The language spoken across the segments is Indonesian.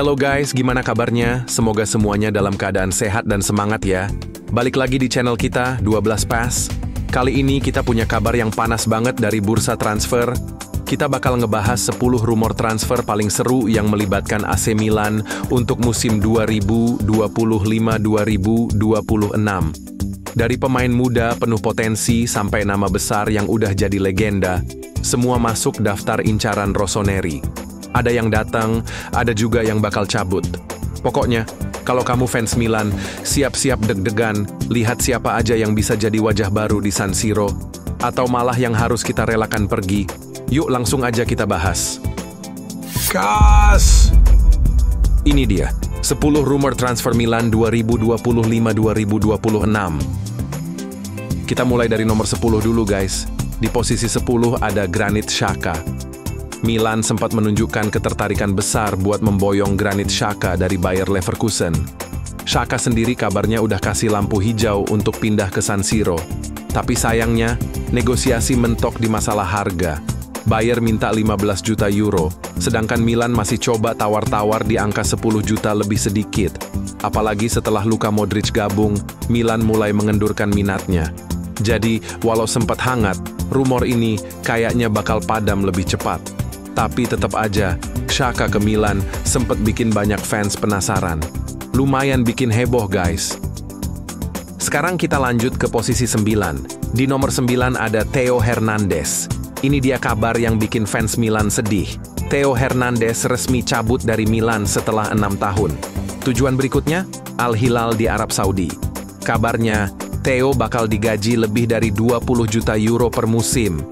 Hello guys, gimana kabarnya? Semoga semuanya dalam keadaan sehat dan semangat ya. Balik lagi di channel kita, 12 Pass. Kali ini kita punya kabar yang panas banget dari bursa transfer. Kita bakal ngebahas 10 rumor transfer paling seru yang melibatkan AC Milan untuk musim 2025-2026. Dari pemain muda penuh potensi sampai nama besar yang udah jadi legenda, semua masuk daftar incaran Rossoneri. Ada yang datang, ada juga yang bakal cabut. Pokoknya, kalau kamu fans Milan, siap-siap deg-degan, lihat siapa aja yang bisa jadi wajah baru di San Siro, atau malah yang harus kita relakan pergi. Yuk langsung aja kita bahas. Gas! Ini dia, 10 rumor transfer Milan 2025-2026. Kita mulai dari nomor 10 dulu guys. Di posisi 10 ada Granit Xhaka. Milan sempat menunjukkan ketertarikan besar buat memboyong Granit Xhaka dari Bayer Leverkusen. Xhaka sendiri kabarnya udah kasih lampu hijau untuk pindah ke San Siro. Tapi sayangnya, negosiasi mentok di masalah harga. Bayer minta 15 juta euro, sedangkan Milan masih coba tawar-tawar di angka 10 juta lebih sedikit. Apalagi setelah Luka Modric gabung, Milan mulai mengendurkan minatnya. Jadi, walau sempat hangat, rumor ini kayaknya bakal padam lebih cepat. Tapi tetap aja, Xhaka ke Milan sempat bikin banyak fans penasaran. Lumayan bikin heboh guys. Sekarang kita lanjut ke posisi 9. Di nomor 9 ada Theo Hernandez. Ini dia kabar yang bikin fans Milan sedih. Theo Hernandez resmi cabut dari Milan setelah 6 tahun. Tujuan berikutnya, Al Hilal di Arab Saudi. Kabarnya, Theo bakal digaji lebih dari 20 juta euro per musim.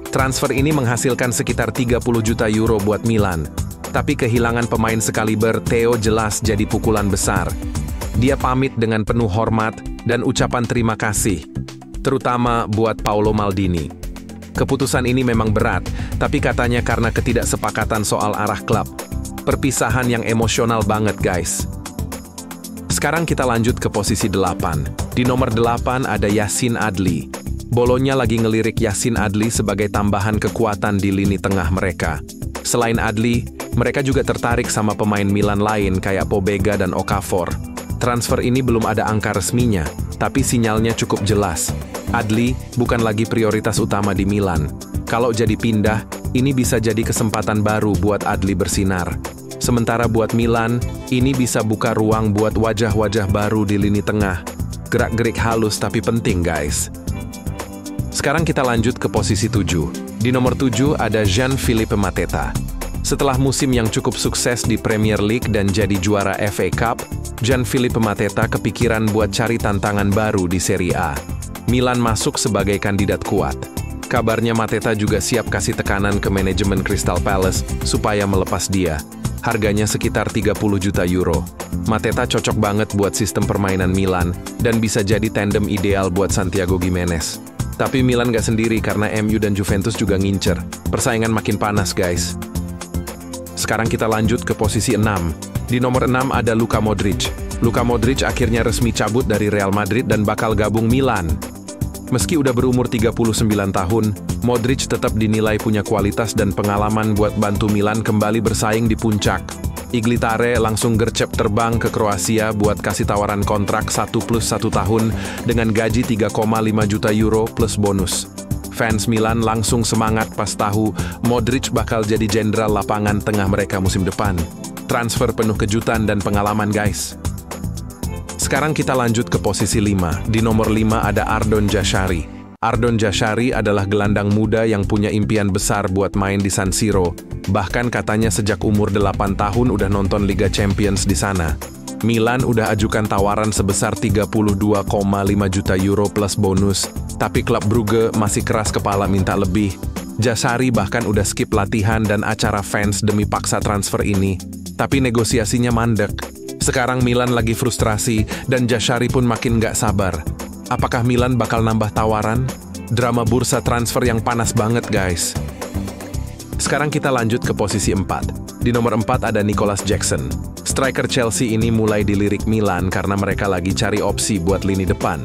Transfer ini menghasilkan sekitar 30 juta euro buat Milan. Tapi kehilangan pemain sekaliber Theo jelas jadi pukulan besar. Dia pamit dengan penuh hormat dan ucapan terima kasih, terutama buat Paolo Maldini. Keputusan ini memang berat, tapi katanya karena ketidaksepakatan soal arah klub. Perpisahan yang emosional banget guys. Sekarang kita lanjut ke posisi 8. Di nomor 8 ada Yacine Adli. Bologna lagi ngelirik Yacine Adli sebagai tambahan kekuatan di lini tengah mereka. Selain Adli, mereka juga tertarik sama pemain Milan lain kayak Pobega dan Okafor. Transfer ini belum ada angka resminya, tapi sinyalnya cukup jelas. Adli bukan lagi prioritas utama di Milan. Kalau jadi pindah, ini bisa jadi kesempatan baru buat Adli bersinar. Sementara buat Milan, ini bisa buka ruang buat wajah-wajah baru di lini tengah. Gerak-gerik halus tapi penting guys. Sekarang kita lanjut ke posisi 7. Di nomor 7 ada Gianfilippo Mateta. Setelah musim yang cukup sukses di Premier League dan jadi juara FA Cup, Gianfilippo Mateta kepikiran buat cari tantangan baru di Serie A. Milan masuk sebagai kandidat kuat. Kabarnya Mateta juga siap kasih tekanan ke manajemen Crystal Palace supaya melepas dia. Harganya sekitar 30 juta euro. Mateta cocok banget buat sistem permainan Milan dan bisa jadi tandem ideal buat Santiago Gimenez. Tapi Milan gak sendiri karena MU dan Juventus juga ngincer. Persaingan makin panas guys. Sekarang kita lanjut ke posisi 6. Di nomor 6 ada Luka Modric. Luka Modric akhirnya resmi cabut dari Real Madrid dan bakal gabung Milan. Meski udah berumur 39 tahun, Modric tetap dinilai punya kualitas dan pengalaman buat bantu Milan kembali bersaing di puncak. Iglitare langsung gercep terbang ke Kroasia buat kasih tawaran kontrak 1+1 tahun dengan gaji 3,5 juta euro plus bonus. Fans Milan langsung semangat pas tahu Modric bakal jadi jenderal lapangan tengah mereka musim depan. Transfer penuh kejutan dan pengalaman guys. Sekarang kita lanjut ke posisi 5. Di nomor 5 ada Ardon Jashari. Ardon Jashari adalah gelandang muda yang punya impian besar buat main di San Siro. Bahkan katanya sejak umur 8 tahun udah nonton Liga Champions di sana. Milan udah ajukan tawaran sebesar 32,5 juta euro plus bonus, tapi klub Brugge masih keras kepala minta lebih. Jashari bahkan udah skip latihan dan acara fans demi paksa transfer ini, tapi negosiasinya mandek. Sekarang Milan lagi frustrasi dan Jashari pun makin nggak sabar. Apakah Milan bakal nambah tawaran? Drama bursa transfer yang panas banget guys. Sekarang kita lanjut ke posisi 4. Di nomor 4 ada Nicolas Jackson. Striker Chelsea ini mulai dilirik Milan karena mereka lagi cari opsi buat lini depan.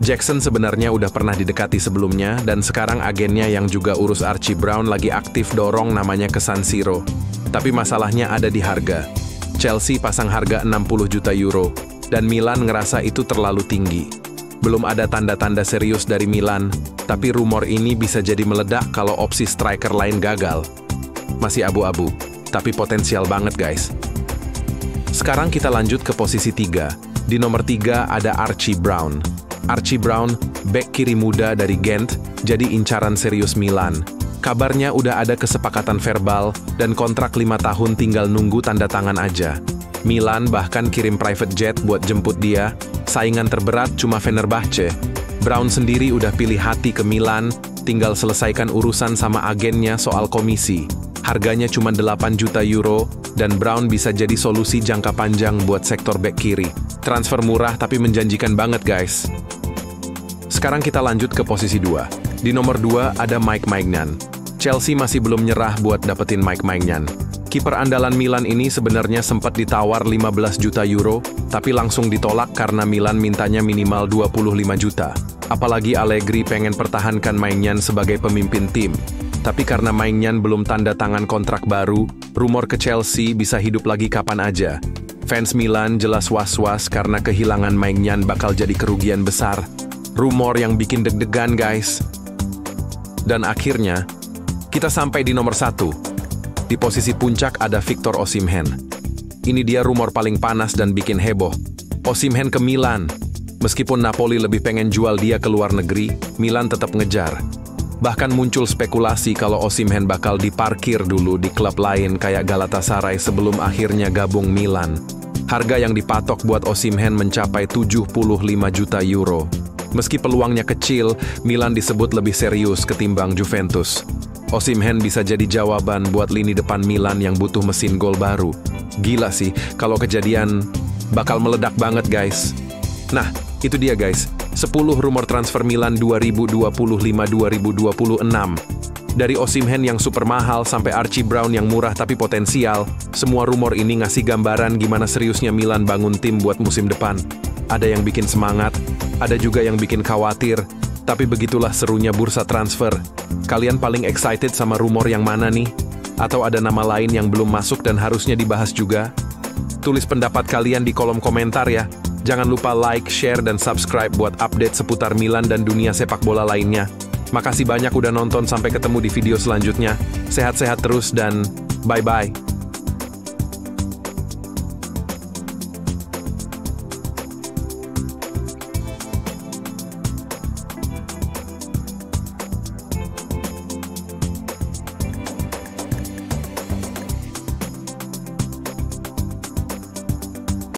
Jackson sebenarnya udah pernah didekati sebelumnya dan sekarang agennya yang juga urus Archie Brown lagi aktif dorong namanya ke San Siro. Tapi masalahnya ada di harga. Chelsea pasang harga 60 juta euro, dan Milan ngerasa itu terlalu tinggi. Belum ada tanda-tanda serius dari Milan, tapi rumor ini bisa jadi meledak kalau opsi striker lain gagal. Masih abu-abu, tapi potensial banget guys. Sekarang kita lanjut ke posisi 3. Di nomor 3 ada Archie Brown. Archie Brown, bek kiri muda dari Gent, jadi incaran serius Milan. Kabarnya udah ada kesepakatan verbal dan kontrak 5 tahun tinggal nunggu tanda tangan aja. Milan bahkan kirim private jet buat jemput dia. Saingan terberat cuma Fenerbahce. Brown sendiri udah pilih hati ke Milan, tinggal selesaikan urusan sama agennya soal komisi. Harganya cuma 8 juta euro, dan Brown bisa jadi solusi jangka panjang buat sektor bek kiri. Transfer murah tapi menjanjikan banget guys. Sekarang kita lanjut ke posisi 2. Di nomor 2 ada Mike Maignan. Chelsea masih belum nyerah buat dapetin Mike Maignan. Kiper andalan Milan ini sebenarnya sempat ditawar 15 juta euro, tapi langsung ditolak karena Milan mintanya minimal 25 juta. Apalagi Allegri pengen pertahankan Maignan sebagai pemimpin tim. Tapi karena Maignan belum tanda tangan kontrak baru, rumor ke Chelsea bisa hidup lagi kapan aja. Fans Milan jelas was-was karena kehilangan Maignan bakal jadi kerugian besar. Rumor yang bikin deg-degan guys. Dan akhirnya, kita sampai di nomor 1. Di posisi puncak ada Victor Osimhen. Ini dia rumor paling panas dan bikin heboh. Osimhen ke Milan. Meskipun Napoli lebih pengen jual dia ke luar negeri, Milan tetap ngejar. Bahkan muncul spekulasi kalau Osimhen bakal diparkir dulu di klub lain kayak Galatasaray sebelum akhirnya gabung Milan. Harga yang dipatok buat Osimhen mencapai 75 juta euro. Meski peluangnya kecil, Milan disebut lebih serius ketimbang Juventus. Osimhen bisa jadi jawaban buat lini depan Milan yang butuh mesin gol baru. Gila sih, kalau kejadian bakal meledak banget guys. Nah, itu dia guys, 10 rumor transfer Milan 2025-2026. Dari Osimhen yang super mahal sampai Archie Brown yang murah tapi potensial, semua rumor ini ngasih gambaran gimana seriusnya Milan bangun tim buat musim depan. Ada yang bikin semangat, ada juga yang bikin khawatir, tapi begitulah serunya bursa transfer. Kalian paling excited sama rumor yang mana nih? Atau ada nama lain yang belum masuk dan harusnya dibahas juga? Tulis pendapat kalian di kolom komentar ya. Jangan lupa like, share, dan subscribe buat update seputar Milan dan dunia sepak bola lainnya. Makasih banyak udah nonton, sampai ketemu di video selanjutnya. Sehat-sehat terus dan bye-bye.